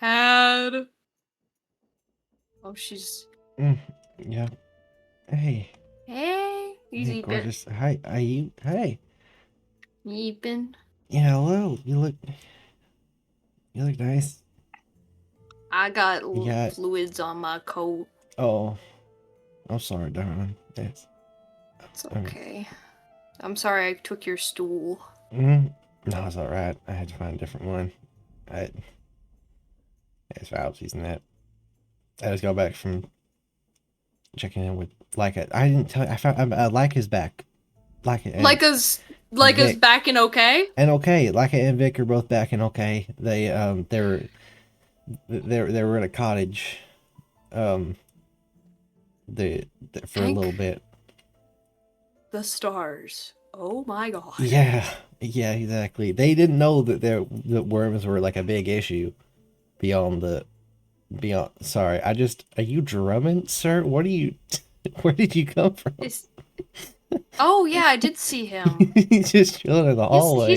had. Oh, she's. Yeah. Hey. Hey, he's Hey, eeping. gorgeous. Hi. Are you? Hey. Eeping. Yeah. Hello. You look. You look nice. I got Yeah. fluids on my coat. Oh. I'm sorry, darling. Yes. It's okay. I'm sorry I took your stool. No, it's all right. I had to find a different one. It's Valve's using that. I just got back from checking in with Leica. I didn't tell you. I found Leica's back. Leica and Like us Vic. back in okay? And okay. Leica and Vic are both back and okay. They were in a cottage. Um. For a little bit. The stars. Oh my god. Yeah, exactly. They didn't know that worms were like a big issue beyond. Sorry, are you drumming, sir? What are you? Where did you come from? Oh yeah, I did see him. He's just chilling in the hallway.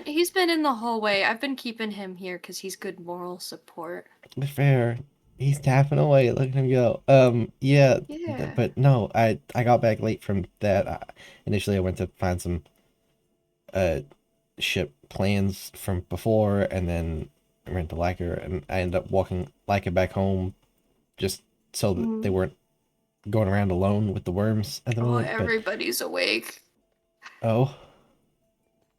He's been in the hallway. I've been keeping him here because he's good moral support. Fair. He's tapping away. Look at him go. Yeah. But no, I got back late from that. Initially, I went to find some ship plans from before, and then I ran to Leica, and I ended up walking Leica back home, just so that they weren't going around alone with the worms at the moment. Everybody's awake. Oh.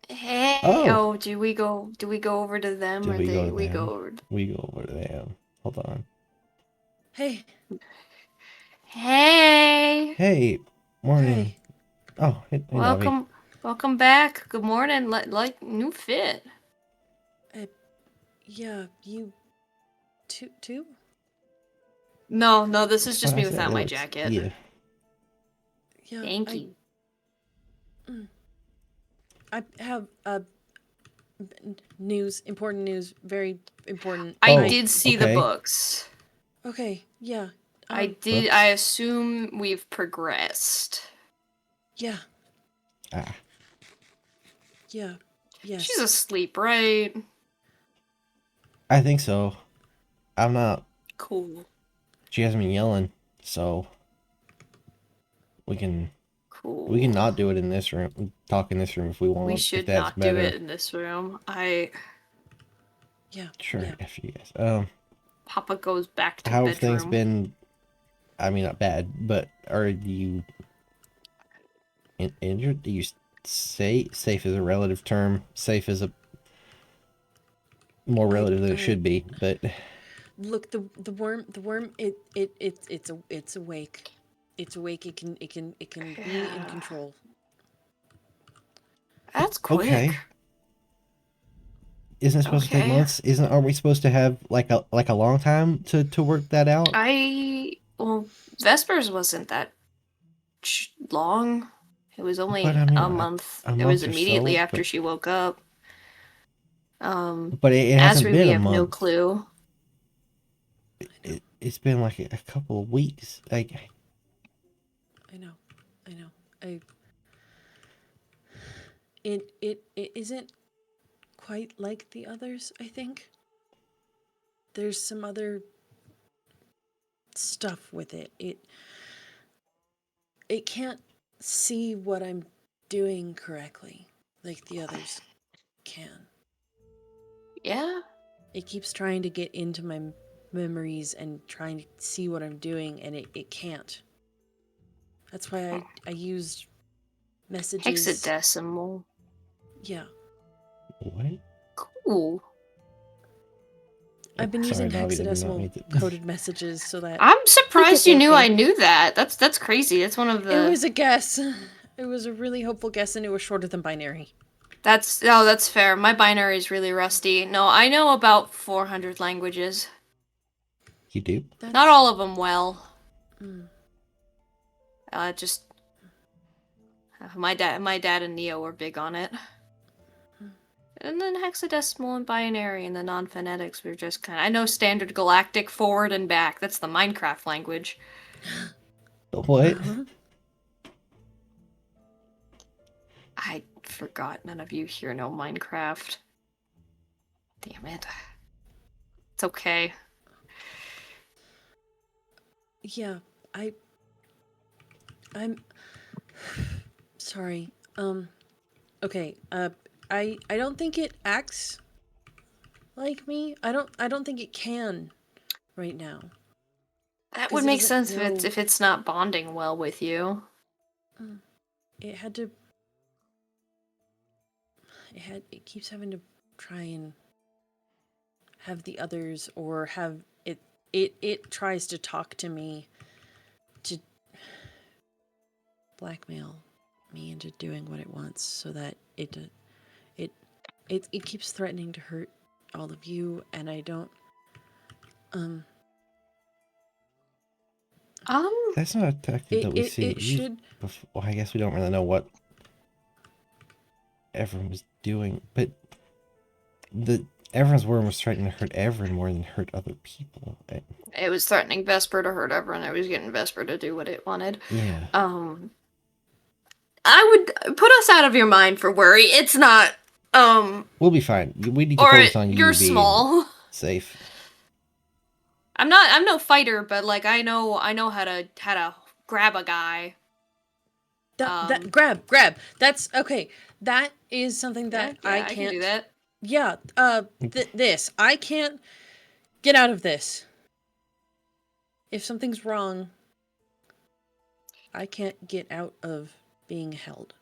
Hey. Oh. Do we go over to them We go over to them. Hold on. Hey. Hey. Hey. Morning. Hey. Oh, hey, Navi. Welcome back. Good morning. Like new fit. Yeah, you too? No, this is just me without my jacket. Yeah. Thank you. I have important news, very important. I did see the books. Okay, yeah. I did. Books. I assume we've progressed. Yeah. Yeah. Yes. She's asleep, right? I think so. I'm not. Cool. She hasn't been yelling, so we can. Cool. We can not do it in this room. Talk in this room if we want. We should not do it in this room. Yeah. Sure. Yeah. If you guys. Papa goes back to how bedroom. have things been? I mean, not bad, but are you injured? Do you say safe is a relative term? Safe is a more relative than it should be, but look, the worm it's awake. It's awake. It can be in control. That's quick. Okay. Isn't it supposed to take months? Aren't we supposed to have like a long time to work that out? Well, Vespers wasn't that long. It was only a month. It was immediately after she woke up. But it hasn't been a month. We have no clue. It's been like a couple of weeks. Like I know. It isn't quite like the others, I think. There's some other stuff with it. It can't see what I'm doing correctly like the others can. Yeah? It keeps trying to get into my memories and trying to see what I'm doing, and it can't. That's why I used messages. Hexadecimal. Yeah. What? Cool. I've been using hexadecimal coded messages so that I'm surprised you knew I knew that. That's crazy. That's one of the. It was a guess. It was a really hopeful guess, and it was shorter than binary. That's fair. My binary is really rusty. No, I know about 400 languages. You do? Not all of them well. Just my dad and Neo were big on it. And then hexadecimal and binary and the non-phonetics were just kind of... I know standard galactic, forward and back. That's the Minecraft language. What? I forgot none of you here know Minecraft. Damn it. It's okay. Yeah, I'm sorry. Okay. I don't think it acts like me. I don't think it can right now. That 'Cause would it make doesn't sense know. if it's not bonding well with you. It had to. It keeps having to try and have the others, or have it. It tries to talk to me to blackmail me into doing what it wants, so that it keeps threatening to hurt all of you, and I don't. That's not a tactic that we see It used should. before. Well, I guess we don't really know what everyone was doing, but everyone's worm was threatening to hurt everyone more than hurt other people. It was threatening Vesper to hurt everyone. It was getting Vesper to do what it wanted. Yeah. I would put us out of your mind for worry. It's not, We'll be fine. We need to or focus on you you're being small. safe. I'm no fighter, but like I know how to grab a guy. That grab. That's okay. That is something that Yeah, I I can't. can do that. Yeah. This I can't get out of this. If something's wrong, I can't get out of being held.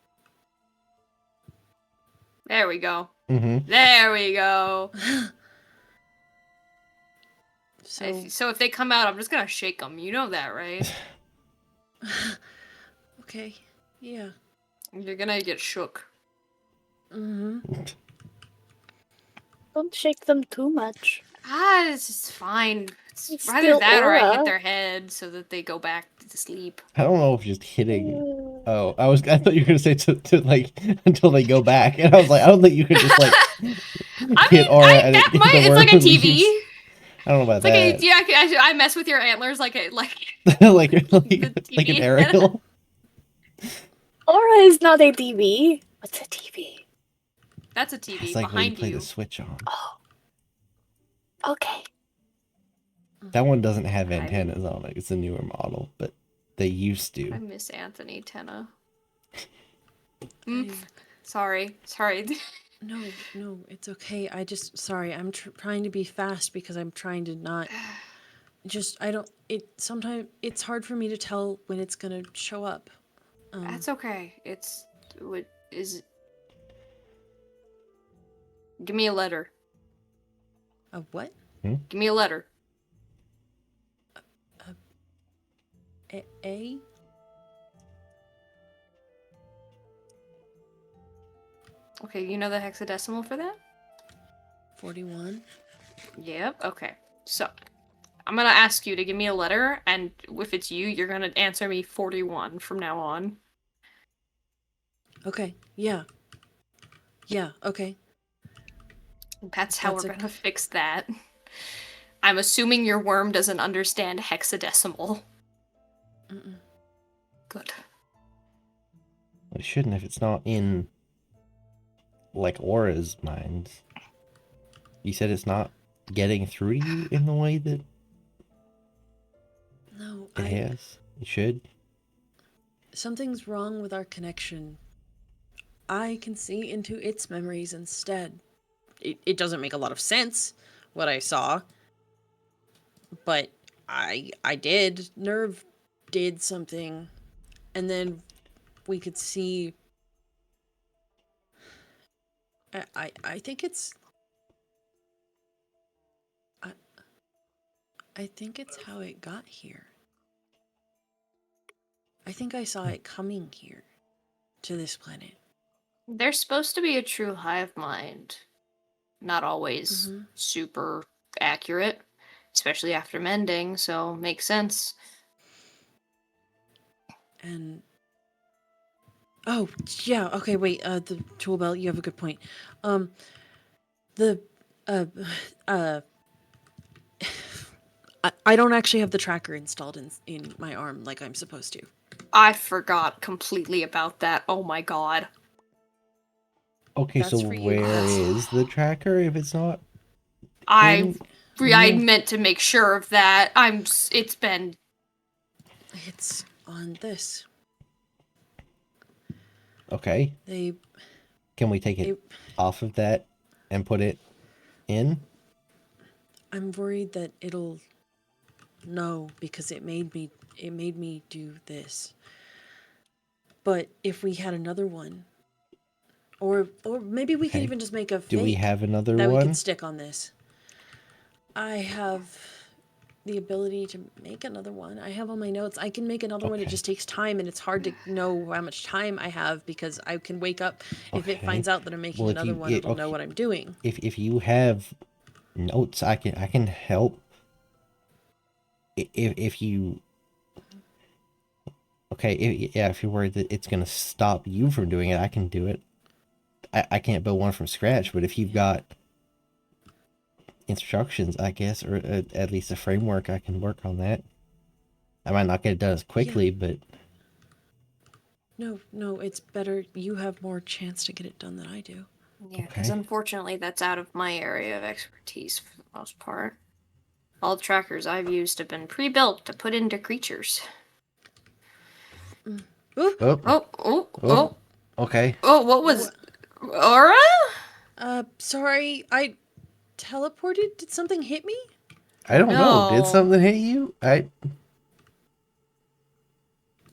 There we go. Mm-hmm. There we go. So if they come out, I'm just gonna shake them. You know that, right? okay. Yeah. You're gonna get shook. Mm-hmm. Don't shake them too much. It's fine. It's It's either still that or I hit aura. their head so that they go back to sleep. I don't know if just hitting. Oh, I thought you were gonna say to like until they go back, and I was like, I don't think you could just like hit aura and that the might. It's worm like a TV. leaves. I don't know about that. I mess with your antlers like like TV an aerial. Aura is not a TV. What's a TV? That's a TV It's like when you behind play you. the Switch on. Oh. Okay. That one doesn't have antennas on it. It's a newer model, but they used I to. miss Anthony Tenna. I- Sorry. No, it's okay. Sorry. I'm trying to be fast because I'm trying to not. Sometimes it's hard for me to tell when it's gonna show up. That's okay. Give me a letter. A what? Give me a letter. A? Okay, you know the hexadecimal for that? 41. Yep. Okay. So, I'm gonna ask you to give me a letter, and if it's you, you're gonna answer me 41 from now on. Okay. Yeah. Yeah. Okay. That's how we're gonna fix that. I'm assuming your worm doesn't understand hexadecimal. Mm-mm. Good. It shouldn't if it's not in like Aura's mind. You said it's not getting through to you in the way that No, it has. It should. Something's wrong with our connection. I can see into its memories instead. It doesn't make a lot of sense, what I saw. But I did. Nerve did something. And then we could see... I think it's... I think it's how it got here. I think I saw it coming here. To this planet. There's supposed to be a true hive mind. Not always Mm-hmm. super accurate, especially after mending, so makes sense. And oh yeah, okay, wait. The tool belt. You have a good point. I don't actually have the tracker installed in my arm like I'm supposed to. I forgot completely about that. Oh my god. Okay, That's so for you where guys. is the tracker if it's not? I I meant to make sure of that. It's been... It's on this. Okay. Can we take it off of that and put it in? I'm worried that it'll know because it made me do this. But if we had another one, or maybe we could even just make a fake Do we have another that one? we could stick on this. I have the ability to make another one. I have all my notes. I can make another one. It just takes time, and it's hard to know how much time I have because I can wake up. If it finds out that I'm making another one, it'll know what I'm doing. If you have notes, I can help. If you if you're worried that it's gonna stop you from doing it, I can do it. I can't build one from scratch, but if you've got instructions, I guess, or at least a framework, I can work on that. I might not get it done as quickly, but... No, it's better. You have more chance to get it done than I do. Yeah, because unfortunately that's out of my area of expertise for the most part. All the trackers I've used have been pre-built to put into creatures. Okay. Oh, what was... Aura? Sorry, I teleported? Did something hit me? I don't know. Did No. something hit you?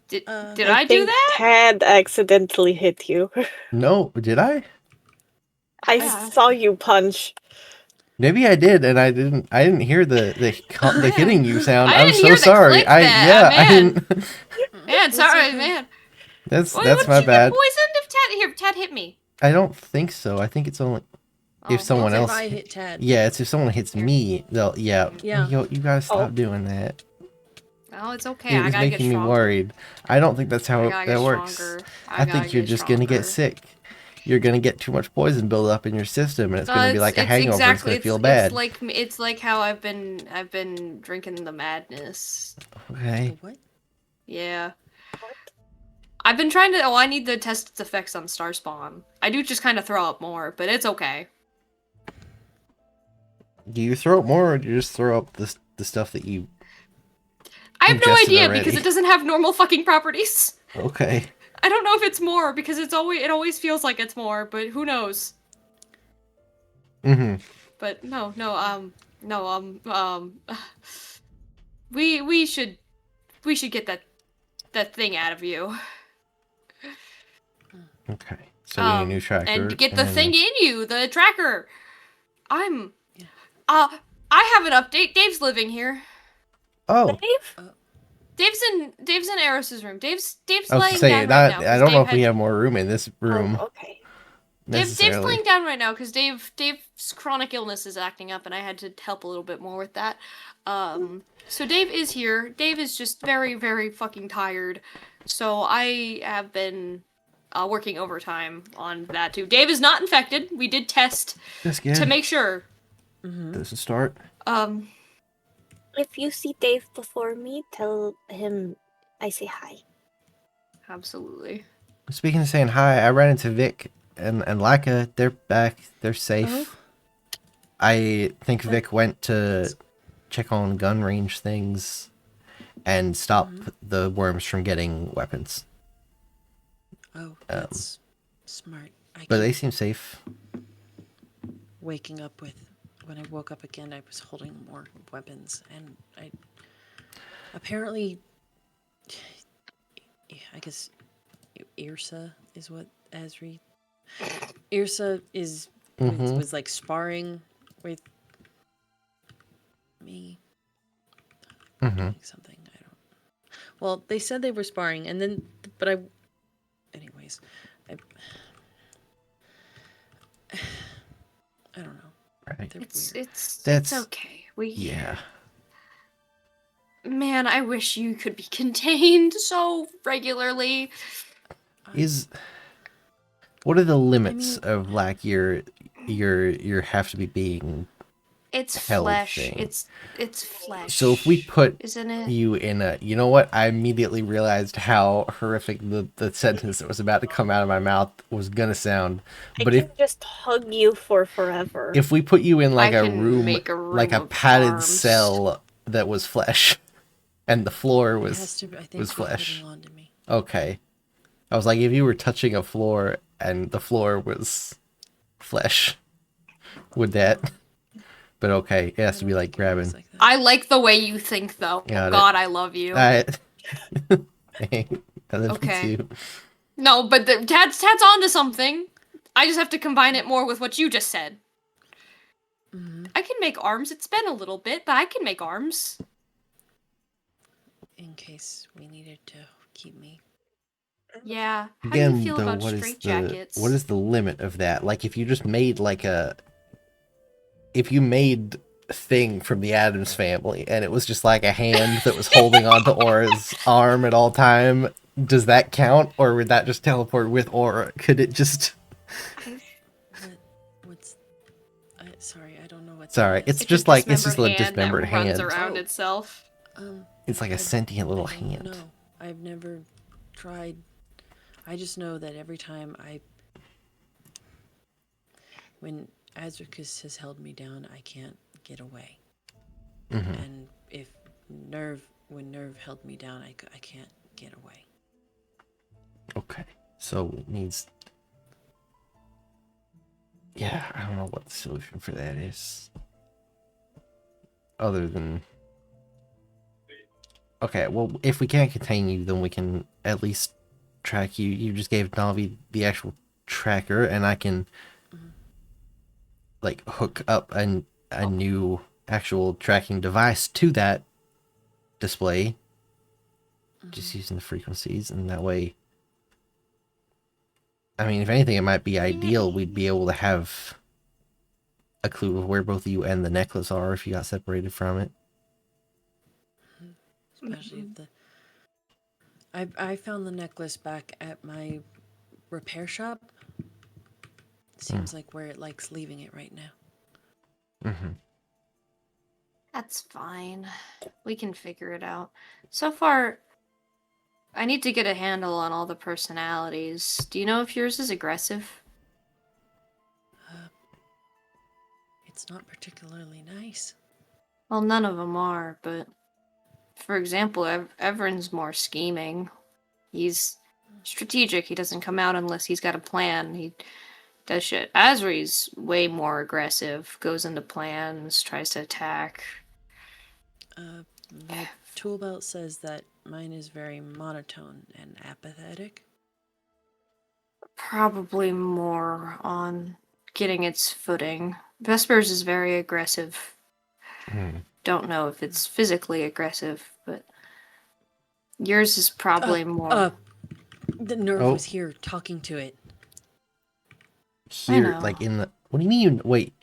Did I do think that? Tad accidentally hit you. No, did I? I saw you punch. Maybe I did, and I didn't hear the hitting you sound. I I'm didn't so hear the sorry. click that, I man. didn't. Man, sorry, okay. man. That's What my you bad. get poisoned if Tad hit me? I don't think so. I think it's only if someone else. If I hit Tad. Yeah, it's if someone hits me. They'll Yeah. Yo, you gotta stop doing that. Oh, it's okay. It was making me worried. I don't think that's how that works. I think you're just gonna get sick. You're gonna get too much poison build up in your system, and it's gonna be like a hangover. Exactly, it's gonna feel bad. It's like how I've been drinking the madness. Okay. What? Yeah. I've been trying to. Oh, I need to test its effects on StarSpawn. I do just kind of throw up more, but it's okay. Do you throw up more, or do you just throw up the stuff that you? I have no idea already? because it doesn't have normal fucking properties. Okay. I don't know if it's more because it always feels like it's more, but who knows? Mm-hmm. But we should get that thing out of you. Okay. So we need a new tracker. And get the thing in you, the tracker. I have an update. Dave's living here. Oh. Dave's in Eris's room. Dave's I was laying saying, down right now. I don't know if we have more room in this room. Oh, okay. Dave's laying down right now because Dave's chronic illness is acting up, and I had to help a little bit more with that. So Dave is here. Dave is just very, very fucking tired. So I have been working overtime on that too. Dave is not infected. We did test to make sure. This is a start. If you see Dave before me, tell him I say hi. Absolutely. Speaking of saying hi, I ran into Vic and Laika. They're back. They're safe. I think Vic went to check on gun range things and stop the worms from getting weapons. Oh, that's smart. But they seem safe. Waking up with... When I woke up again, I was holding more weapons, and I... Apparently... I guess... Irsa is what Asri... Irsa is... was like sparring with... me. Doing something, I don't... Well, they said they were sparring, and then... But I... Anyways... I don't know. Right. It's okay. Yeah. Man, I wish you could be contained so regularly. What are the limits of like your have to be being It's held flesh. thing. It's flesh. So if we put isn't it? you in a, you know what? I immediately realized how horrific the sentence that was about to come out of my mouth was gonna sound. I But can just hug you for forever. if we put you in like I a can room, make a room like a of padded arms. cell that was flesh, and the floor It has was to, I think, was be flesh. holding on to me. Okay. I was like, if you were touching a floor and the floor was flesh, would that? But okay, it has to be like grabbing. Like that. I like the way you think, though. Got it. God, I love you. I love Okay. you too. No, but Tad's onto something. I just have to combine it more with what you just said. Mhm. I can make arms. It's been a little bit, but I can make arms. In case we needed to keep me. Yeah. How do Again, you feel though, about what straitjackets? is the limit of that? Like, if you just made like if you made a thing from the Addams Family and it was just like a hand that was holding onto Aura's arm at all time, does that count, or would that just teleport with Aura? Could it just? What's? Sorry, I don't know what. Sorry, that is. it's just like it's just a hand dismembered that runs hand. around Oh. itself. It's like a sentient little hand. No, I've never tried. I just know that every time when Azricus has held me down, I can't get away. Mm-hmm. And when Nerve held me down, I can't get away. Okay, so it needs. Yeah, I don't know what the solution for that is. Other than. Okay, well, if we can't contain you, then we can at least track you. You just gave Navi the actual tracker, and I can like hook up a new actual tracking device to that display, just using the frequencies, and that way. I mean, if anything, it might be ideal. We'd be able to have a clue of where both you and the necklace are if you got separated from it. Especially if the. I found the necklace back at my repair shop. Seems like where it likes leaving it right now. Mm-hmm. That's fine. We can figure it out. So far, I need to get a handle on all the personalities. Do you know if yours is aggressive? It's not particularly nice. Well, none of them are, but... For example, Everin's more scheming. He's strategic. He doesn't come out unless he's got a plan. He does shit. Asri's way more aggressive. Goes into plans, tries to attack. My tool belt says that mine is very monotone and apathetic. Probably more on getting its footing. Vespers is very aggressive. Don't know if it's physically aggressive, but yours is probably more. The Nerve was here talking to it. Here, know. like in the. What do you mean? Wait,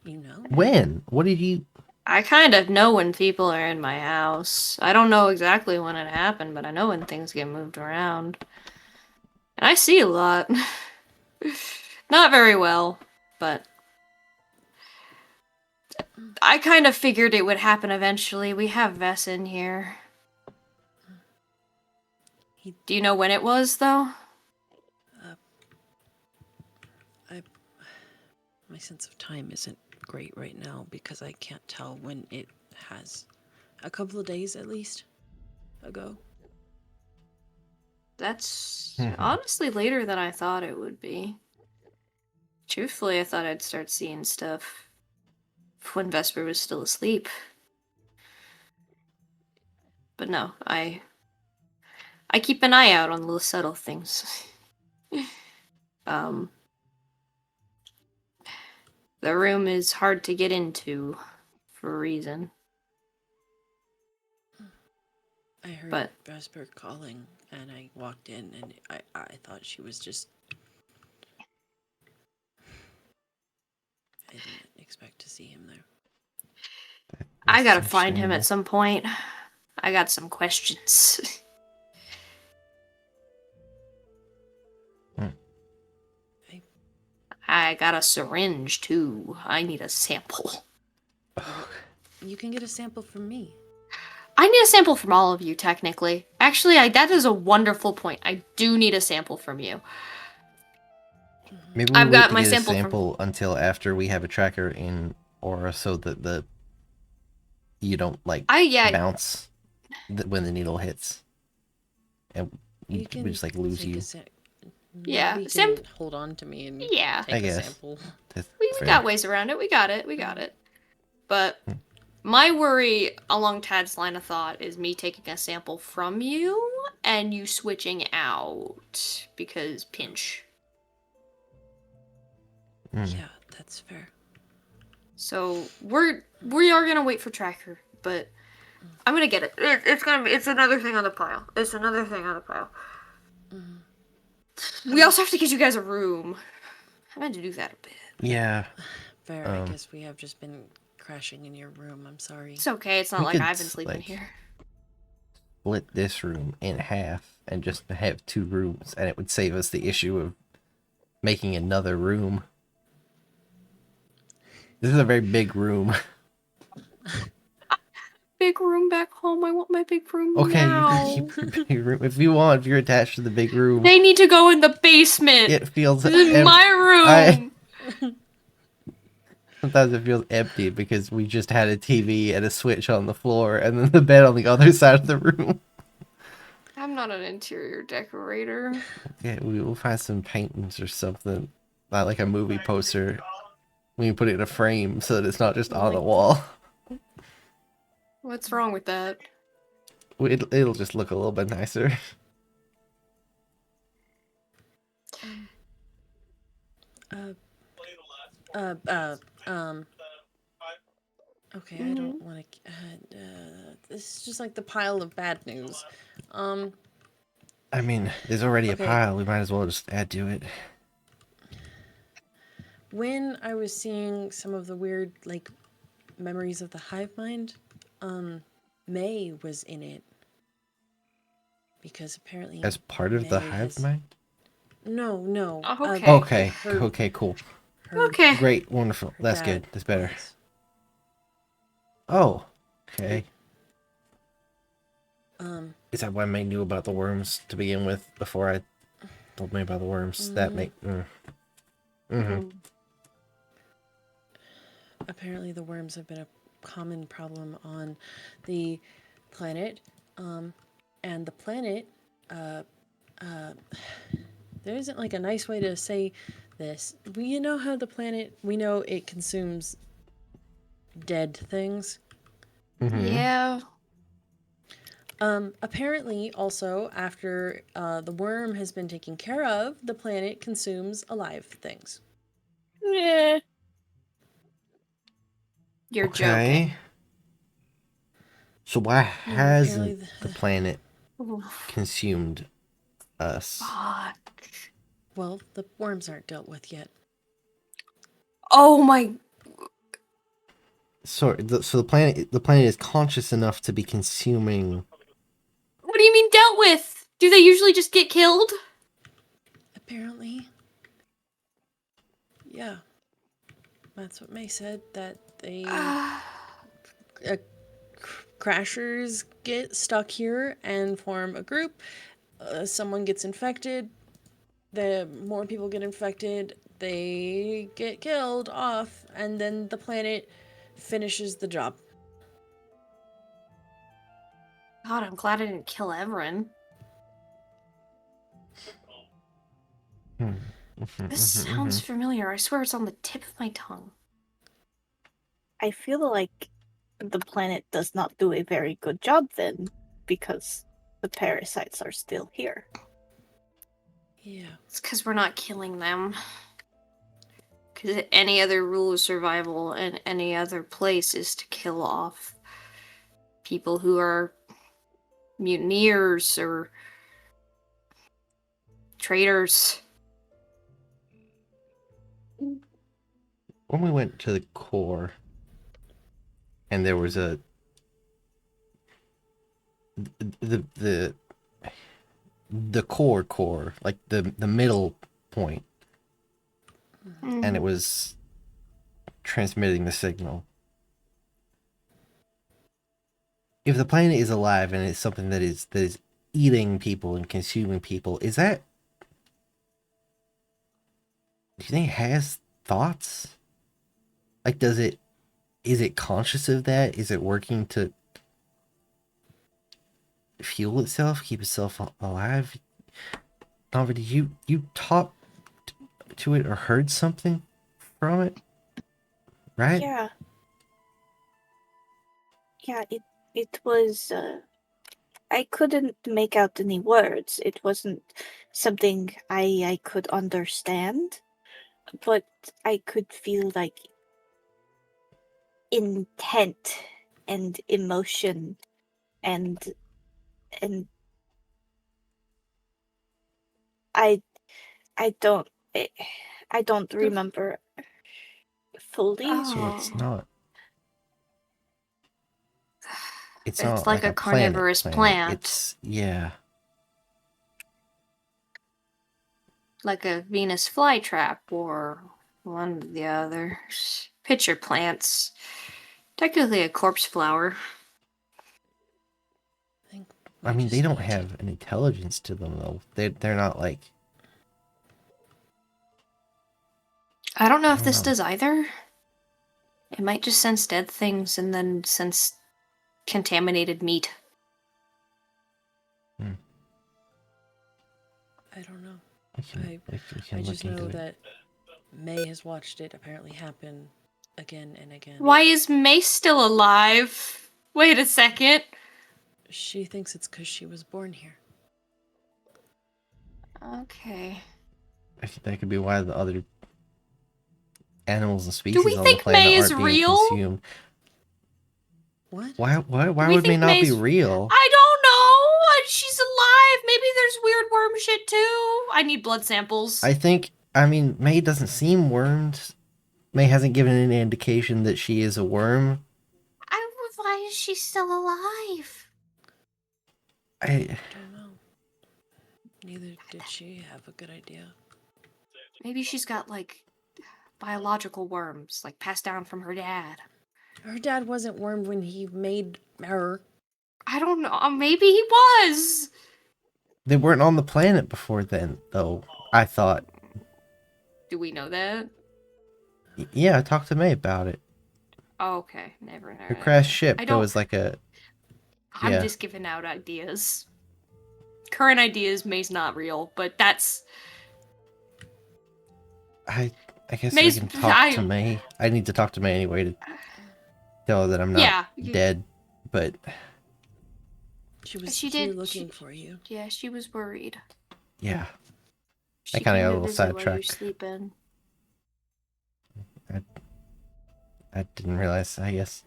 You know? when? What did you? I kind of know when people are in my house. I don't know exactly when it happened, but I know when things get moved around. And I see a lot. Not very well, but I kind of figured it would happen eventually. We have Vess in here. Do you know when it was, though? My sense of time isn't great right now because I can't tell when it has. A couple of days at least ago. That's honestly later than I thought it would be. Truthfully, I thought I'd start seeing stuff when Vesper was still asleep. But no, I keep an eye out on the subtle things. The room is hard to get into for a reason. I heard But Vesper calling and I walked in and I thought she was just... I didn't expect to see him there. I gotta find him at some point. I got some questions. I got a syringe too. I need a sample. You can get a sample from me. I need a sample from all of you, technically. Actually, that is a wonderful point. I do need a sample from you. Maybe I've we wait got to my get a sample sample until after we have a tracker in Aura, so that you don't like bounce when the needle hits, and we just like lose take you. a sample. Yeah, Navi can hold on to me and Yeah. take I a guess. sample. We got ways around it. We got it. But my worry along Tad's line of thought is me taking a sample from you and you switching out because pinch. Yeah, that's fair. So we are gonna wait for tracker, but I'm gonna get it. It's another thing on the pile. We also have to get you guys a room. I meant to do that a bit. Yeah. Fair. I guess we have just been crashing in your room. I'm sorry. It's okay. It's not We like could, I've been sleeping like, here. Split this room in half and just have 2 rooms, and it would save us the issue of making another room. This is a very big room. Big room back home. I want my big room Okay, now. you can keep your big room if you want. If you're attached to the big room, They need to go in the basement. it feels. This is my room. Sometimes it feels empty because we just had a TV and a switch on the floor, and then the bed on the other side of the room. I'm not an interior decorator. Okay, we will find some paintings or something, not like a movie poster. We can put it in a frame so that it's not just on the wall. What's wrong with that? It'll just look a little bit nicer. Okay, I don't want to. This is just like the pile of bad news. I mean, there's already a pile. We might as well just add to it. When I was seeing some of the weird, like, memories of the hive mind, May was in it. Because apparently... As part of the hive mind? No. Okay. Okay, cool. Okay. Great, wonderful. That's good. That's better. Oh, okay. Is that why May knew about the worms to begin with before I told May about the worms? That make... Apparently the worms have been a common problem on the planet. And the planet, there isn't like a nice way to say this. You know how the planet, we know it consumes dead things? Yeah. Apparently also after the worm has been taken care of, the planet consumes alive things. Yeah. You're joking. So why hasn't the planet consumed us? Fuck. Well, the worms aren't dealt with yet. Oh my... So the planet is conscious enough to be consuming... What do you mean dealt with? Do they usually just get killed? Apparently. Yeah. That's what May said, that they... crashers get stuck here and form a group. Someone gets infected. The more people get infected, they get killed off, and then the planet finishes the job. God, I'm glad I didn't kill Everin. This sounds familiar. I swear it's on the tip of my tongue. I feel like the planet does not do a very good job then, because the parasites are still here. Yeah. It's because we're not killing them. Because any other rule of survival in any other place is to kill off people who are mutineers or traitors. When we went to the core, and there was the core, like the middle point, and it was transmitting the signal. If the planet is alive and it's something that is eating people and consuming people, is that? Do you think it has thoughts? Like, is it conscious of that? Is it working to fuel itself, keep itself alive? Navi, did you talk to it or heard something from it? Right? Yeah. Yeah, it was I couldn't make out any words. It wasn't something I could understand, but I could feel like intent and emotion and and I I don't I, I don't remember fully. So it's Oh. not. It's It's not like like a a planet. carnivorous plant. It's yeah. Like a Venus flytrap or one of the others. Pitcher plants. Technically a corpse flower. I think I we mean, they just don't need to- have an intelligence to them though. They're not like. I don't know I if don't this know. does either. It might just sense dead things and then sense contaminated meat. I don't know. We can I look just into know it. that May has watched it apparently happen again and again. Why is Mace still alive? Wait a second. She thinks it's because she was born here. Okay. I think that could be why the other animals and Do we species on the think planet May is aren't being real? consumed. What? Why Do we would May think not be May's- real? I don't know. She's alive. Maybe there's weird worm shit too. I need blood samples. I mean, May doesn't seem wormed. May hasn't given any indication that she is a worm. Why is she still alive? I Don't know. Neither did she have a good idea. Maybe she's got like biological worms, like passed down from her dad. Her dad wasn't wormed when he made her. I don't know. Maybe he was. They weren't on the planet before then, though. I thought. Do we know that? Yeah, I talked to May about it. Oh, okay, never. Her crashed ship. I There don't. was like a. I'm yeah. just giving out ideas. Current ideas, May's not real, but that's. I guess May's- we can talk to May. I need to talk to May anyway to tell her that I'm not dead. But She was She here did- looking for you. Yeah, she was worried. yeah, She kinda came got a to little visit while you're sidetracked. sleeping. I didn't realize. I guess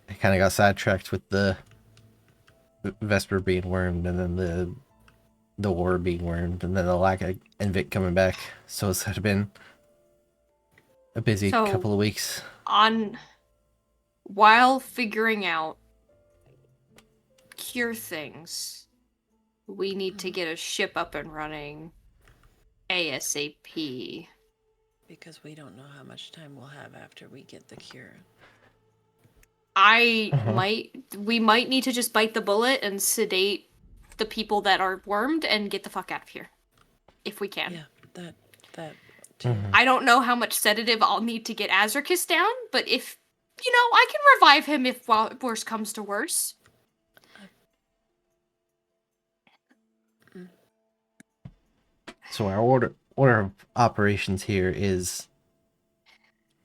I kind of got sidetracked with the Vesper being wormed, and then the war being wormed, and then the lack of Envic coming back. So it's been a busy So- couple of weeks. While figuring out cure things, we need to get a ship up and running ASAP. Because we don't know how much time we'll have after we get the cure. We might need to just bite the bullet and sedate the people that are wormed and get the fuck out of here. If we can. Yeah, that too. Mhm. I don't know how much sedative I'll need to get Azricus down, but if, I can revive him if worse comes to worse. So our order of operations here is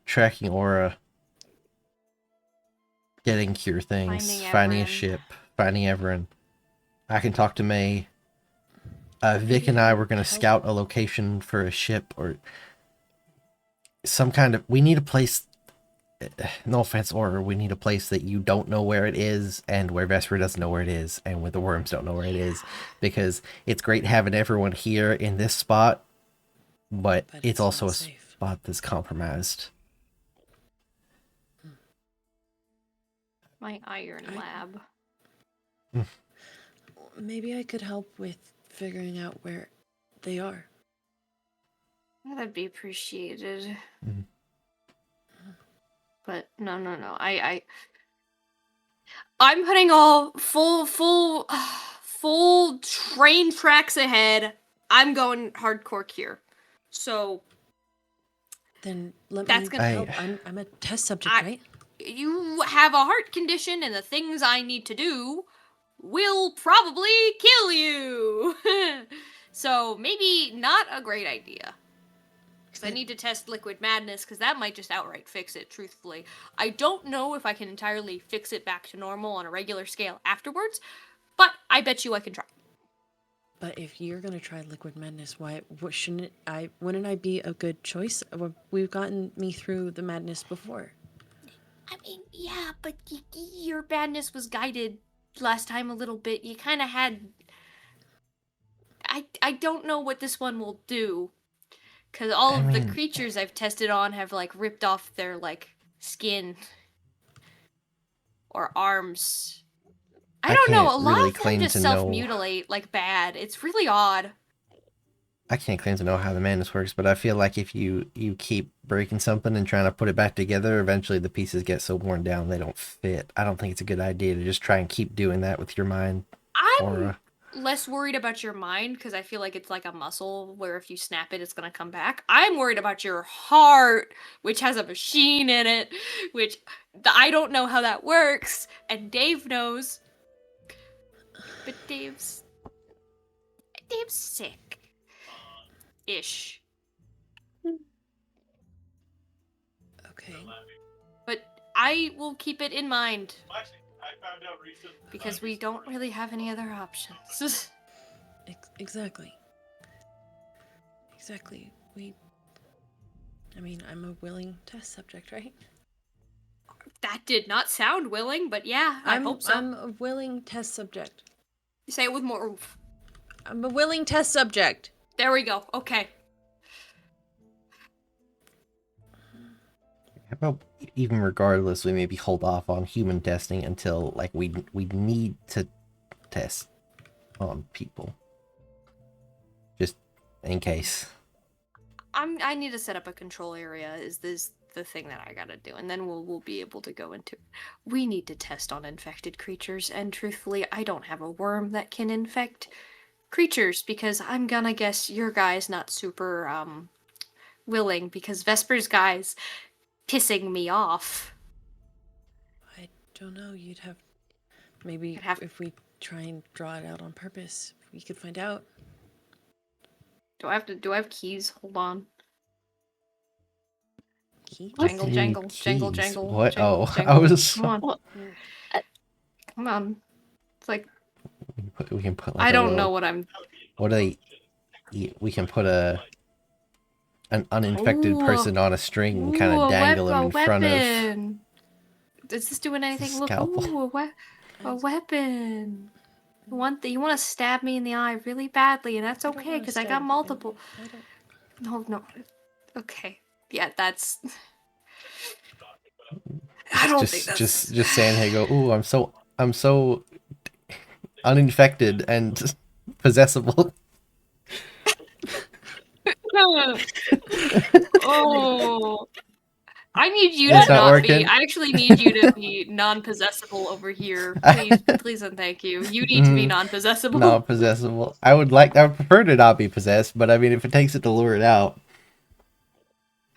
tracking Aura, getting cure things, finding a Everin. ship, finding Everin. I can talk to May. Vic and I were going to scout a location for a ship or some kind of. We need a place. No offense, Aura. We need a place that you don't know where it is, and where Vesper doesn't know where it is, and where the worms don't know where it is, because it's great having everyone here in this spot, but it's also a unsafe. spot that's compromised. My iron lab. Maybe I could help with figuring out where they are. That'd be appreciated. Mhm. But no. I'm putting all full train tracks ahead. I'm going hardcore cure. So Then let that's me gonna help. I'm a test subject, I right? you have a heart condition and the things I need to do will probably kill you. So maybe not a great idea. Because I need to test liquid madness, because that might just outright fix it, truthfully. I don't know if I can entirely fix it back to normal on a regular scale afterwards, but I bet you I can try. But if you're gonna try liquid madness, what shouldn't I? Wouldn't I be a good choice? We've gotten me through the madness before. I mean, yeah, but your madness was guided last time a little bit. You kind of had... I don't know what this one will do. Because all I of the mean, creatures I've tested on have, like, ripped off their, like, skin. Or arms. I I don't know, can't a lot really of them claim just to know. self-mutilate, like, bad. It's really odd. I can't claim to know how the madness works, but I feel like if you keep breaking something and trying to put it back together, eventually the pieces get so worn down they don't fit. I don't think it's a good idea to just try and keep doing that with your mind I'm aura. less worried about your mind, because I feel like it's like a muscle where if you snap it, it's gonna come back. I'm worried about your heart, which has a machine in it, which I don't know how that works, and Dave knows. But Dave's sick. Ish. Okay. But I will keep it in mind. Because we don't really have any other options. Exactly. I mean, I'm a willing test subject, right? That did not sound willing, but yeah, I hope so. I'm a willing test subject. Say it with more oomph. I'm a willing test subject. There we go. Okay. How about even regardless, we maybe hold off on human testing until like we need to test on people, just in case. I need to set up a control area. Is this the thing that I gotta do? And then we'll be able to go into it. We need to test on infected creatures, and truthfully, I don't have a worm that can infect creatures because I'm gonna guess your guy's not super willing because Vesper's guy's pissing me off. I don't know. You'd have maybe if we try and draw it out on purpose, we could find out. Do I have keys? Hold on. Key? Jangle, What? jangle, Keys? jangle, jangle, What? jangle, Oh, jangle. I was. Come on. What? Come on. It's like We can put like I a don't little, know what I'm. what do they eat? We can put an uninfected person on a string and kind of dangle him in front of weapon. Is this doing anything? Look, scalpel. ooh, a weapon. You want to stab me in the eye really badly, and that's okay because I got multiple. No. Okay. Yeah, that's. I don't think that's just saying, hey, go. Ooh, I'm so uninfected and possessible. Oh. I need you It's to not not working? be. I actually need you to be non-possessible over here. Please and thank you. You need to be non-possessible. Not possessible. I would prefer to not be possessed, but I mean, if it takes it to lure it out.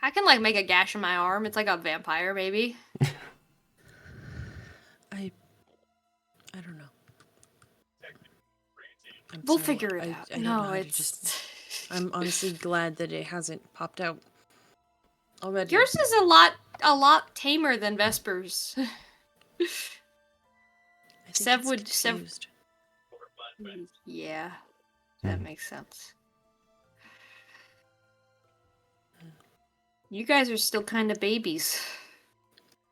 I can like make a gash in my arm. It's like a vampire, maybe. I don't know. We'll figure it out. I don't know how to just. I'm honestly glad that it hasn't popped out already. Yours is a lot tamer than Vesper's. I think Sev it's would confused. Yeah, that makes sense. You guys are still kind of babies.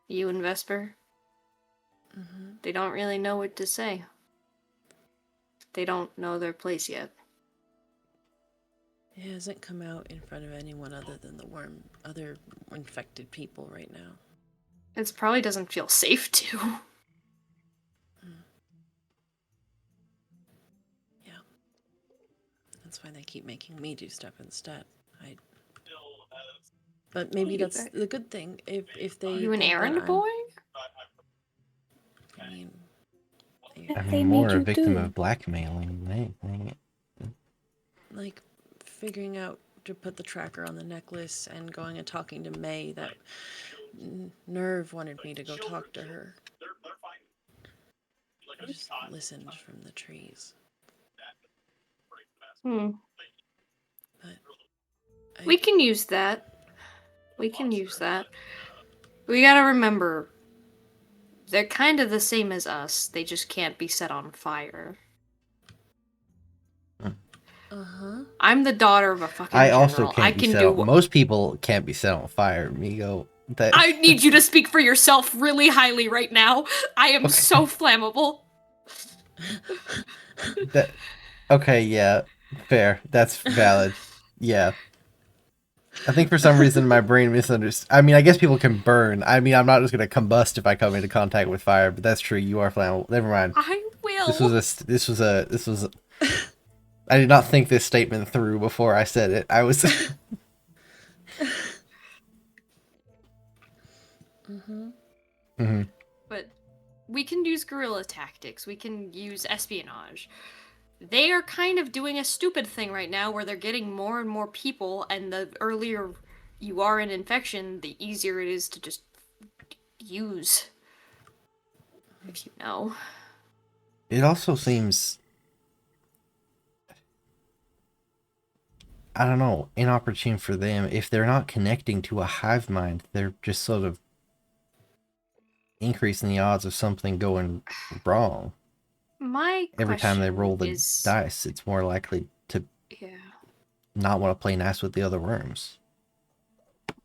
You and Vesper. Mm-hmm. They don't really know what to say. They don't know their place yet. It hasn't come out in front of anyone other than other infected people right now. It probably doesn't feel safe to. Yeah. That's why they keep making me do stuff instead. But maybe that's the good thing. If they You an think that errand I'm- boy? I mean, That I they mean, made more a you victim do. of blackmailing than anything. like figuring out to put the tracker on the necklace and going and talking to May. That Nerve wanted me to go talk to her. I just listened from the trees. Hmm. But We can use that. We can use that. We gotta remember, they're kind of the same as us. They just can't be set on fire. I'm the daughter of a fucking I general. also can't be can set do. on. Most people can't be set on fire, Migo. That I need you to speak for yourself really highly right now. I am Okay. so flammable. that. Okay, yeah, fair. That's valid. Yeah. I think for some reason my brain misunderstood. I mean, I guess people can burn. I mean, I'm not just gonna combust if I come into contact with fire, but that's true. You are flammable. Never mind. I will. This was a. I did not think this statement through before I said it. I was. But we can use guerrilla tactics. We can use espionage. They are kind of doing a stupid thing right now where they're getting more and more people, and the earlier you are in infection, the easier it is to just use. If you know. It also seems, I don't know, inopportune for them. If they're not connecting to a hive mind, they're just sort of increasing the odds of something going wrong. My Every time they roll the is, dice, it's more likely to yeah. not want to play nice with the other worms.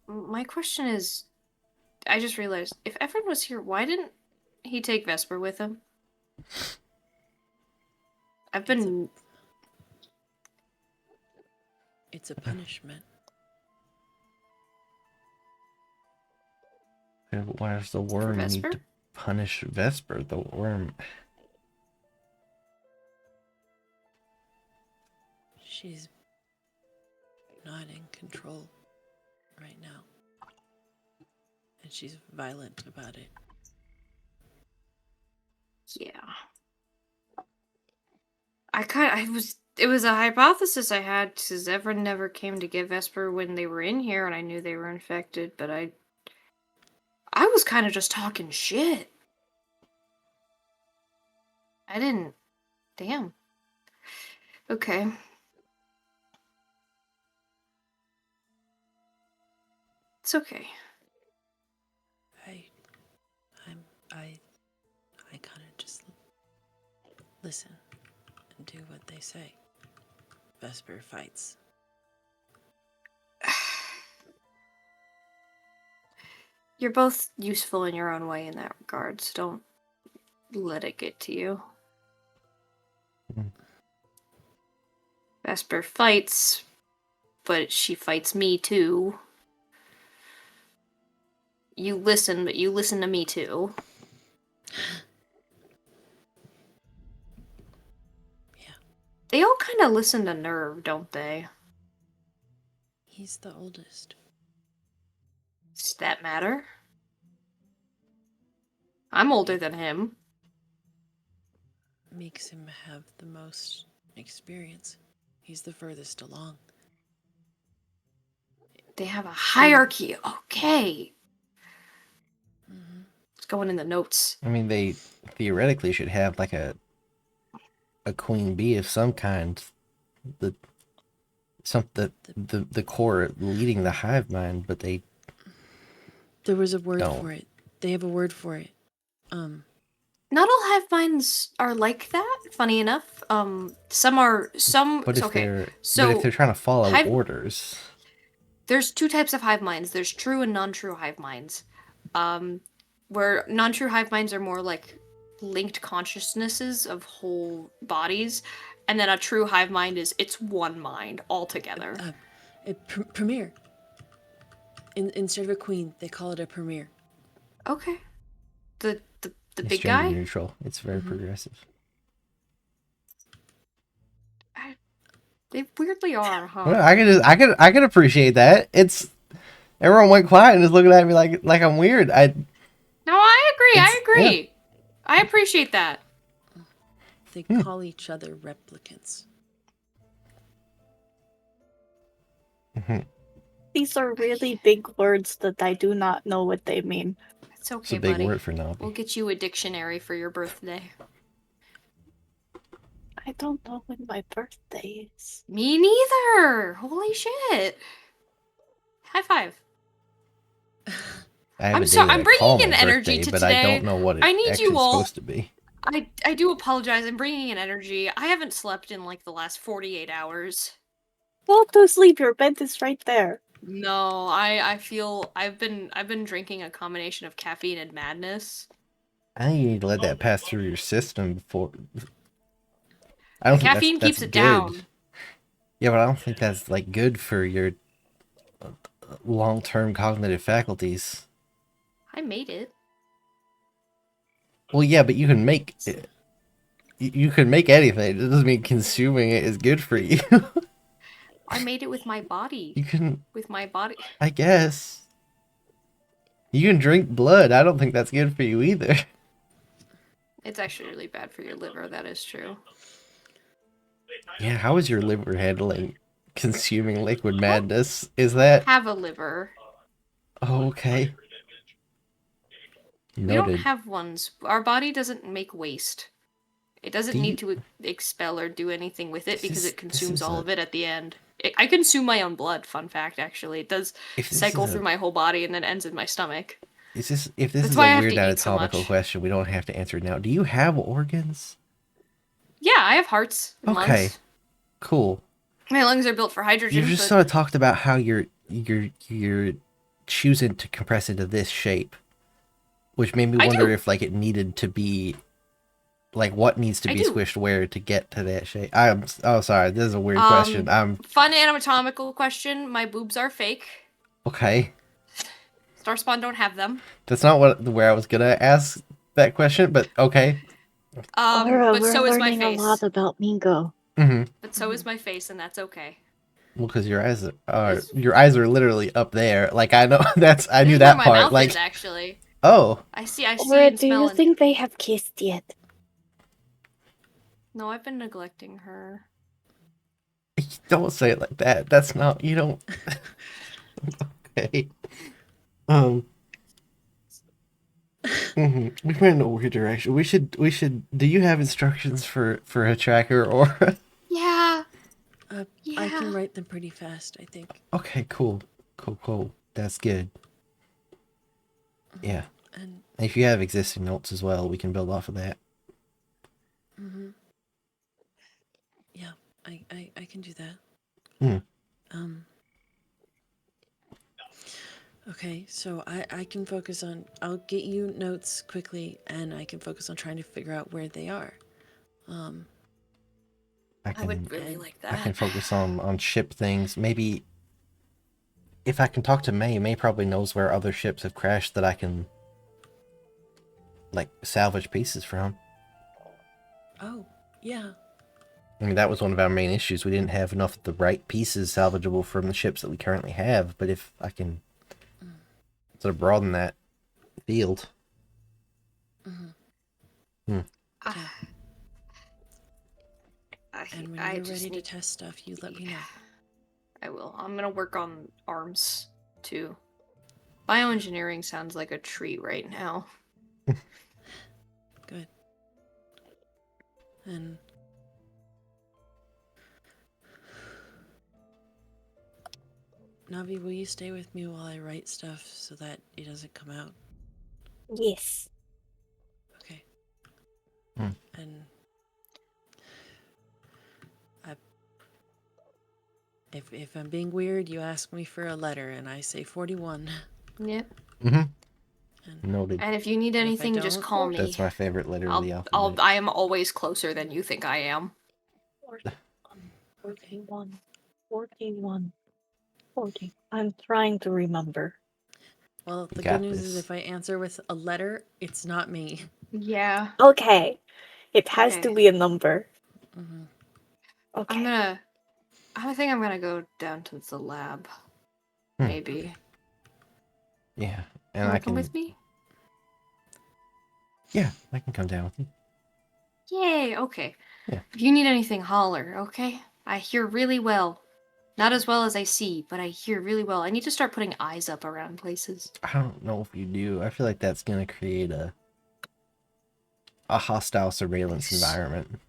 My question is, I just realized, if Ephraim was here, why didn't he take Vesper with him? I've been... It's a punishment. Why does the worm need Vesper? to punish Vesper? The worm... She's not in control right now. And she's violent about it. Yeah. It was a hypothesis I had, because Everett never came to get Vesper when they were in here, and I knew they were infected, but I was kind of just talking shit. I didn't... Damn. Okay. It's okay. I kind of just listen and do what they say. Vesper fights. You're both useful in your own way in that regard, so don't let it get to you. Vesper fights, but she fights me too. You listen, but you listen to me too. Yeah. They all kind of listen to Nerve, don't they? He's the oldest. Does that matter? I'm older than him. Makes him have the most experience. He's the furthest along. They have a hierarchy. Okay. It's going in the notes. I mean, they theoretically should have like a queen bee of some kind. The core leading the hive mind, but they There was a word don't. for it. They have a word for it. Not all hive minds are like that. Funny enough, some are. But if Okay, they're so but if they're trying to follow hive- orders, there's two types of hive minds. There's true and non-true hive minds. Where non-true hive minds are more like linked consciousnesses of whole bodies, and then a true hive mind is it's one mind altogether. Premier. Instead of a queen, they call it a premier. Okay, the it's big gender guy. neutral. It's very progressive. They weirdly are, huh? Well, I could appreciate that. It's Everyone went quiet and is looking at me like I'm weird. No, I agree. I Yeah. agree. I appreciate that. They call each other replicants. These are really big words that I do not know what they mean. It's okay, It's a big buddy. word for Navi. We'll get you a dictionary for your birthday. I don't know when my birthday is. Me neither. Holy shit. High five. I have I'm a day sorry, that I'm I bringing call an my energy birthday, to but today. I don't know what it I need actually you is all. supposed to be. I do apologize. I'm bringing an energy. I haven't slept in like the last 48 hours. Go to sleep. Your bed is right there. No, I feel I've been drinking a combination of caffeine and madness. I think you need to let that pass through your system before. I The don't think caffeine that's keeps it good. down. Yeah, but I don't think that's like good for your long-term cognitive faculties. I made it. Well, yeah, but you can make it. You can make anything. It doesn't mean consuming it is good for you. I made it with my body. You can, With my body. I guess. You can drink blood. I don't think that's good for you either. It's actually really bad for your liver, that is true. Yeah, how is your liver handling consuming liquid madness? Is that Have a liver. okay? We don't Noted. have ones. Our body doesn't make waste. It doesn't Do you- need to expel or do anything with it because it This consumes is all a- of it at the end. I consume my own blood, fun fact, actually. It does If this cycle is through my whole body and then ends in my stomach. if this That's is why I a have weird to eat so anatomical much. question, we don't have to answer it now. Do you have organs? Yeah, I have hearts and Okay. lungs. Cool. My lungs are built for hydrogen, You just but sort of talked about how you're choosing to compress into this shape, which made me I wonder do. if like it needed to be like what needs to I be do. squished where to get to that shape. Sorry, this is a weird question. Fun anatomical question. My boobs are fake. Okay. Starspawn don't have them. That's not where I was gonna ask that question, but okay. Aura, But we're so is my learning a face. lot about Mingo. Mm-hmm. But so is my face, and that's okay. Well, because your eyes It's- your eyes are literally up there. Like I know I knew This is that where my part. mouth Like is, actually. oh, I see Aura, and do smell you and... think they have kissed yet? No, I've been neglecting her. don't say it like that. That's not you don't. Okay. Mhm. We went in a weird direction. We should. Do you have instructions for a tracker or? Yeah. I Yeah. can write them pretty fast, I think. Okay, cool. That's good. Yeah. And If you have existing notes as well, we can build off of that. yeah, I can do that. Hmm. Okay, so I can focus on, I'll get you notes quickly, and I can focus on trying to figure out where they are. I would really like I that. can focus on ship things. Maybe if I can talk to May probably knows where other ships have crashed that I can like salvage pieces from. Oh, yeah. I mean, that was one of our main issues. We didn't have enough of the right pieces salvageable from the ships that we currently have. But if I can sort of broaden that field. And when I you're just ready need to test stuff, you let me know. I will. I'm gonna work on arms, too. Bioengineering sounds like a treat right now. Good. And Navi, will you stay with me while I write stuff so that it doesn't come out? Yes. Okay. Hmm. And if I'm being weird, you ask me for a letter, and I say 41. Yep. Noted. And if you need anything, just don't, call me. That's my favorite letter of the alphabet. I am always closer than you think I am. 41. 41. 40. I'm trying to remember. Well, the got good news is this. if I answer with a letter, it's not me. Yeah. Okay. It has Okay. to be a number. Okay. I think I'm gonna go down to the lab. Maybe. Yeah, and Wanna I come can. with me? Yeah, I can come down with you. Yay, okay. Yeah. If you need anything, holler, okay? I hear really well. Not as well as I see, but I hear really well. I need to start putting eyes up around places. I don't know if you do. I feel like that's gonna create a hostile surveillance environment.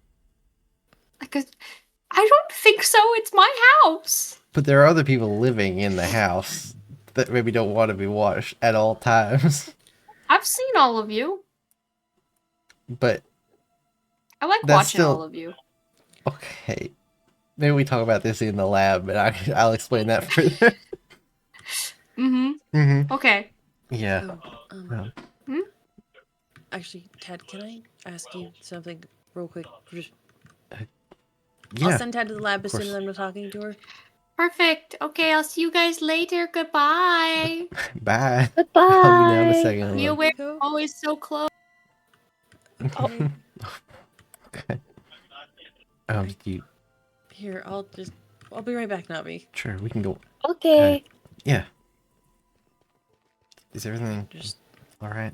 Like, I don't think so. It's my house. But there are other people living in the house that maybe don't want to be watched at all times. I've seen all of you. But I like that's watching all still of you. okay. Maybe we talk about this in the lab, but I'll explain that further. Mm-hmm. Okay. Yeah. Oh, Hmm? actually, Ted, can I ask you something real quick? Just, Yeah. I'll send Ted to the lab as soon course. as I'm done talking to her. Perfect. Okay, I'll see you guys later. Goodbye. Bye. Goodbye. I'll be down in a second. Be Love. aware, Go. I'm always so close. Okay. Okay. You Here, I'll be right back, Navi. sure we can go. Okay. Yeah. Is everything Just, all right?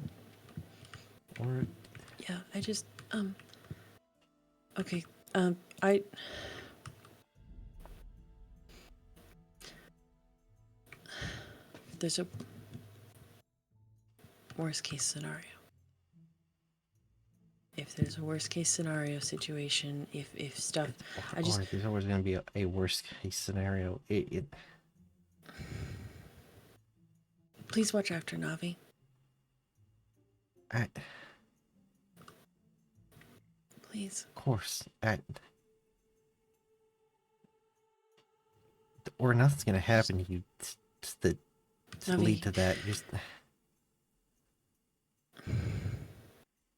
Or yeah, okay, there's a worst case scenario. If there's a worst case scenario situation, if stuff, there's always going to be a worst case scenario. Please watch after Navi. Of Please. course. Or nothing's going to happen to you. Just to Navi. lead to that. Just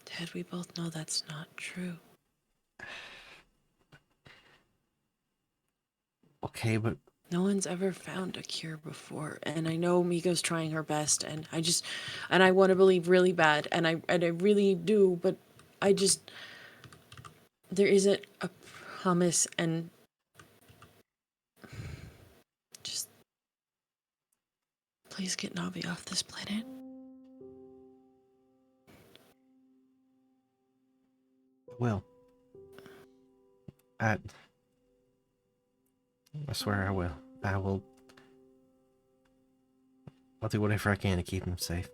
Ted, we both know that's not true. okay, but No one's ever found a cure before, and I know Miko's trying her best, and I want to believe really bad, and I really do, but there isn't a promise, and just please get Navi off this planet. well, I swear I will. I'll do whatever I can to keep him safe.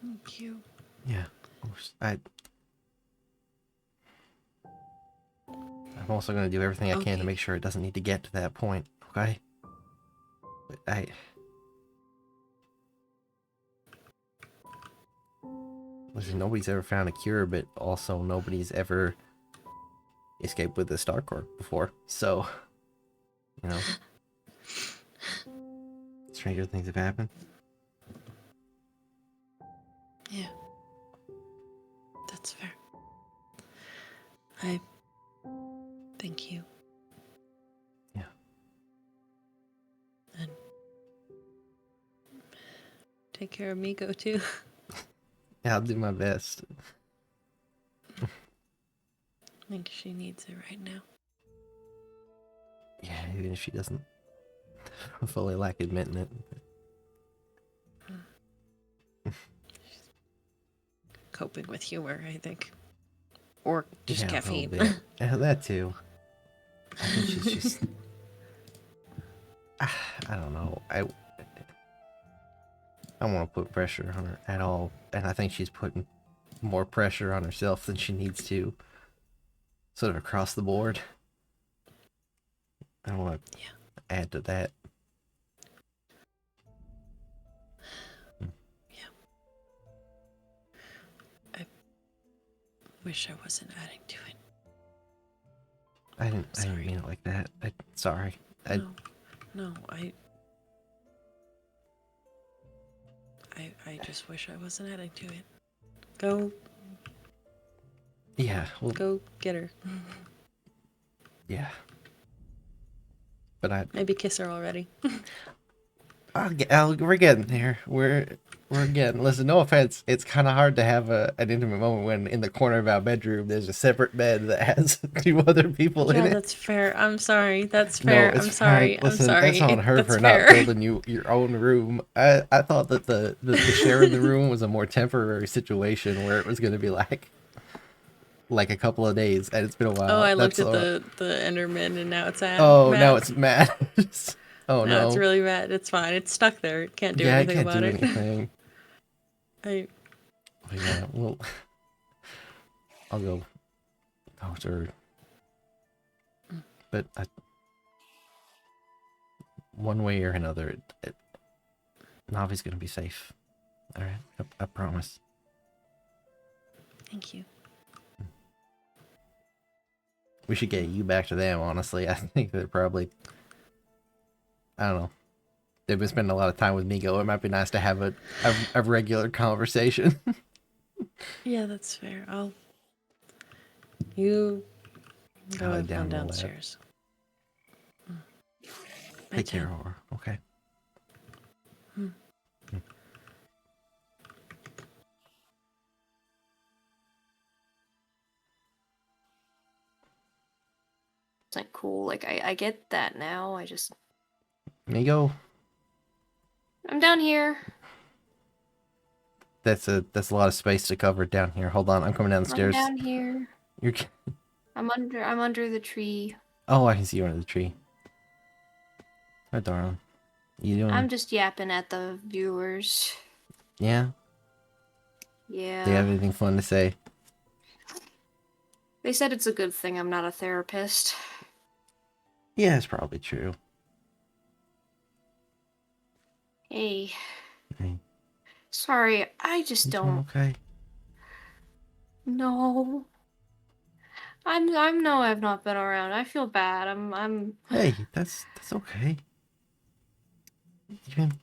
Thank you. Yeah, of course. I'm also going to do everything I can Okay. to make sure it doesn't need to get to that point, okay? But listen, nobody's ever found a cure, but also nobody's ever escaped with the StarCorp before, so, you know. Stranger things have happened. Yeah. That's fair. I thank you. Yeah. And take care of Miko too. Yeah, I'll do my best. I think she needs it right now. Yeah, even if she doesn't fully like admitting it. Coping with humor, I think. Or just Yeah, caffeine. a little bit. Yeah, that too. I think she's just... I don't know. I don't want to put pressure on her at all. And I think she's putting more pressure on herself than she needs to. Sort of across the board. I don't want to add to that. Wish I wasn't adding to it. I didn't Sorry. mean it like that. Sorry. No, I just wish I wasn't adding to it. Go Yeah, well, get her. yeah. But Maybe kiss her already. we're getting there. we're again. Listen, no offense. It's kind of hard to have an intimate moment when in the corner of our bedroom there's a separate bed that has 2 other people in Yeah, it. that's fair. I'm sorry. That's No, fair. it's I'm fine. sorry. I'm Listen, sorry. that's on her That's for not fair. building you your own room. I thought that the sharing the room was a more temporary situation where it was going to be like a couple of days, and it's been a Oh, while. I looked That's at all right. the Enderman and now it's Oh, now mad. it's mad. Oh Now it's no. really mad. It's fine. It's stuck there. It can't do Yeah, I anything can't about do it. anything. I But yeah, well, I'll go talk to her. But one way or another, Navi's gonna be safe. All right, I promise. Thank you. We should get you back to them. Honestly, I think they're probably. I don't know. They've been spending a lot of time with Migo. It might be nice to have a regular conversation. Yeah, that's fair. You go I'll head have fun down to the lab. downstairs. Take care of her. Okay. It's like cool. Like I get that now. Migo. I'm down here. That's a lot of space to cover down here. Hold on, I'm coming down the I'm stairs. down here. You're. I'm under the tree. Oh, I can see you under the tree. Hi, darling. You doing? I'm just yapping at the viewers. Yeah. Yeah. Do you have anything fun to say? They said it's a good thing I'm not a therapist. Yeah, it's probably true. Hey. Hey. Sorry, I just You doing don't. okay? No. I'm no, I've not been around. I feel bad. I'm Hey, that's okay. You've been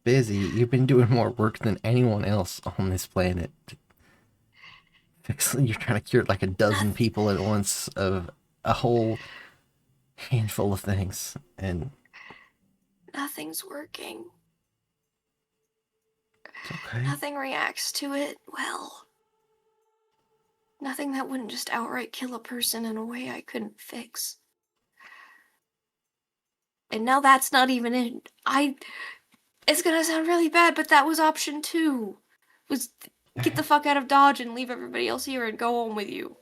busy. You've been doing more work than anyone else on this planet. You're trying to cure like a dozen people at once of a whole handful of things, and nothing's working. it's okay. Nothing reacts to it well. Nothing that wouldn't just outright kill a person in a way I couldn't fix. And now that's not even it. It's gonna sound really bad, but that was option 2. Was get the fuck out of Dodge and leave everybody else here and go home with you.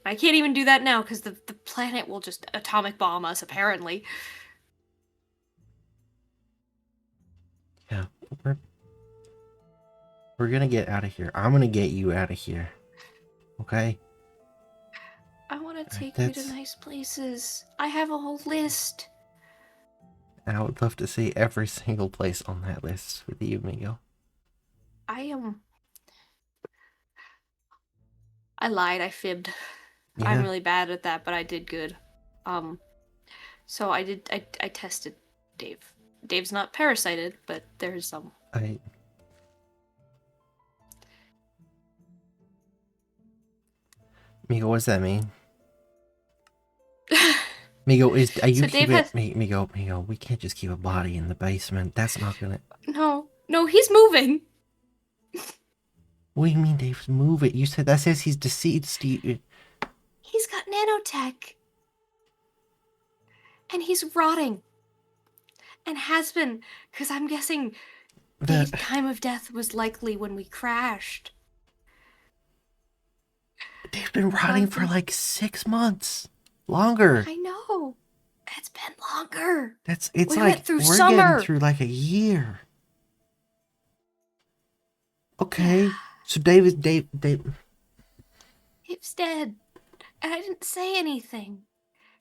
And I can't even do that now because the planet will just atomic bomb us, apparently. Yeah, we're gonna get out of here. I'm gonna get you out of here. Okay? I want to take That's... you to nice places. I have a whole list. And I would love to see every single place on that list with you, Migo. I lied, I fibbed. Yeah. I'm really bad at that, but I did good. So I tested Dave. Dave's not parasited, but there's some. Migo, what does that mean? Migo, are you So keeping it? Migo, we can't just keep a body in the basement. That's not gonna... No, he's moving. What do you mean Dave's moving? You said that says he's deceased. He's got nanotech. And he's rotting. And has been, because I'm guessing the time of death was likely when we crashed. Dave's been rotting for like 6 months. Longer. I know. It's been longer. We like went through we're summer. getting through like a year. Okay. So Dave's dead. Dave's dead. And I didn't say anything.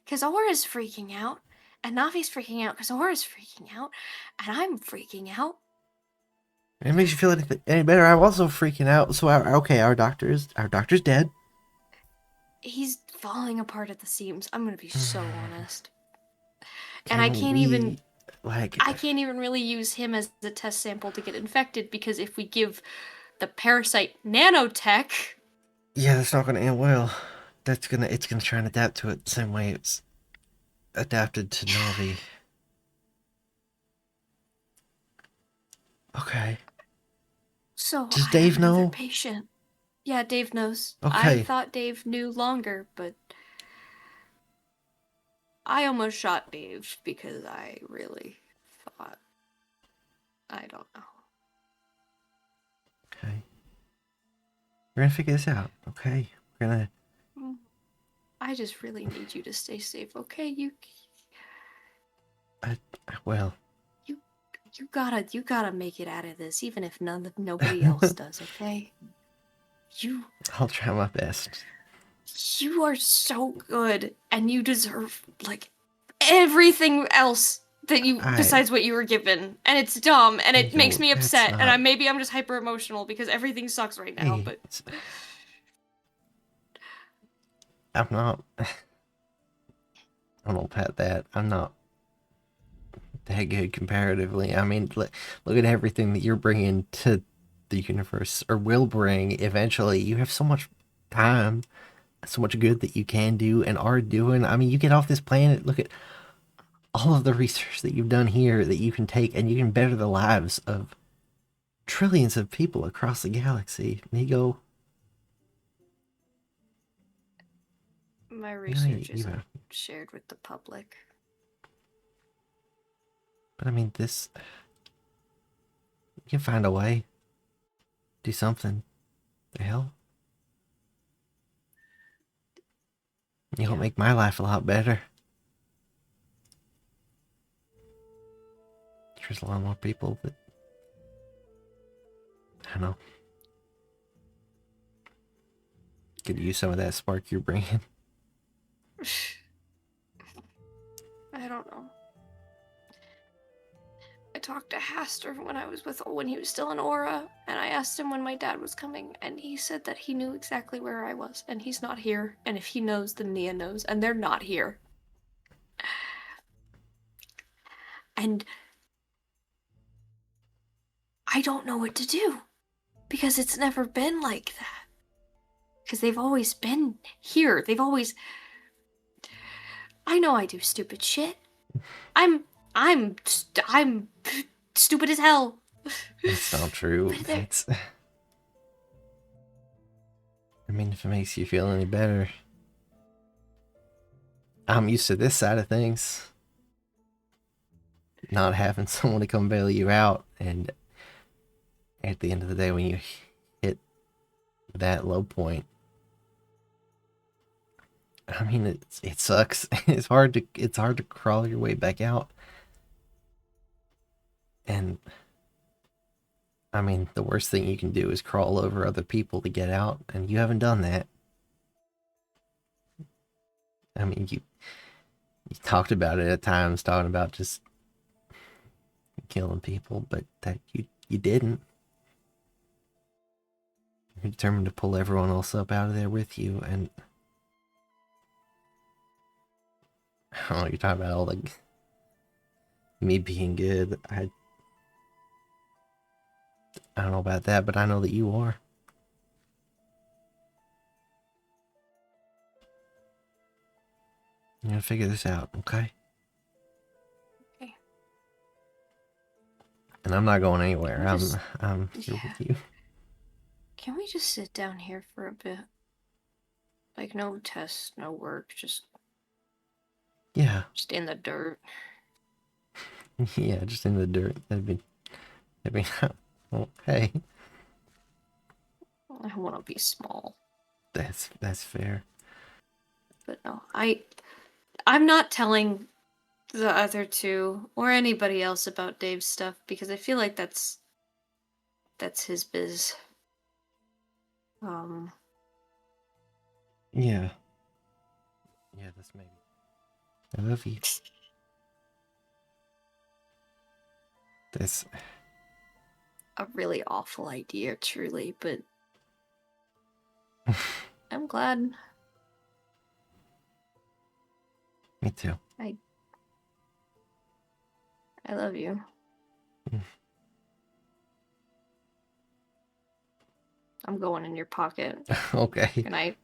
Because Aura's freaking out. And Navi's freaking out because Aura's freaking out. And I'm freaking out. It makes you feel any better. I'm also freaking out. So our doctor's dead. He's falling apart at the seams. I'm gonna be so honest. And I can't even really use him as the test sample to get infected, because if we give the parasite nanotech, yeah, that's not gonna end well. It's gonna try and adapt to it the same way it's adapted to Navi. Okay. So Does I Dave have another know? patient. Yeah, Dave knows. I Okay. thought Dave knew longer, but I almost shot Dave because I really thought. I don't know. Okay. We're gonna figure this out, okay? We're gonna... I just really need you to stay safe, okay? You Well... you gotta make it out of this, even if nobody else does, okay? I'll try my best. You are so good, and you deserve, like, everything else that you, besides what you were given. And it's dumb, and it makes me upset, and maybe I'm just hyper emotional because everything sucks right now, but... I'm not... I don't know about that. I'm not that good comparatively. I mean, look at everything that you're bringing to the universe, or will bring eventually. You have so much time, so much good that you can do and are doing. I mean, you get off this planet, look at all of the research that you've done here that you can take, and you can better the lives of trillions of people across the galaxy. Nigo. My research isn't shared with the public. But I mean, this... You can find a way. Do something. The hell? You help make my life a lot better. There's a lot more people that... I don't know. Could use some of that spark you're bringing. I don't know. I talked to Haster when he was still in Aura, and I asked him when my dad was coming, and he said that he knew exactly where I was, and he's not here, and if he knows, then Nia knows, and they're not here. And I don't know what to do, because it's never been like that. Because they've always been here. I know I do stupid shit. I'm stupid as hell. That's not true. I mean, if it makes you feel any better. I'm used to this side of things. Not having someone to come bail you out, and at the end of the day, when you hit that low point, I mean, it sucks. It's hard to crawl your way back out. And I mean, the worst thing you can do is crawl over other people to get out, and you haven't done that. I mean, you talked about it at times, talking about just killing people, but that you didn't. You're determined to pull everyone else up out of there with you, and I don't know, you're talking about all like me being good. I don't know about that, but I know that you are. You're gonna figure this out, okay? Okay. And I'm not going anywhere. I'm here with you. Can we just sit down here for a bit? Like, no tests, no work, just in the dirt. Yeah, just in the dirt. That'd be well, hey. I want to be small. That's fair. But no, I'm not telling the other two or anybody else about Dave's stuff because I feel like that's his biz. Yeah. Yeah, that's maybe. I love you. That's a really awful idea, truly, but I'm glad. Me too. I love you. I'm going in your pocket. Okay. Good night.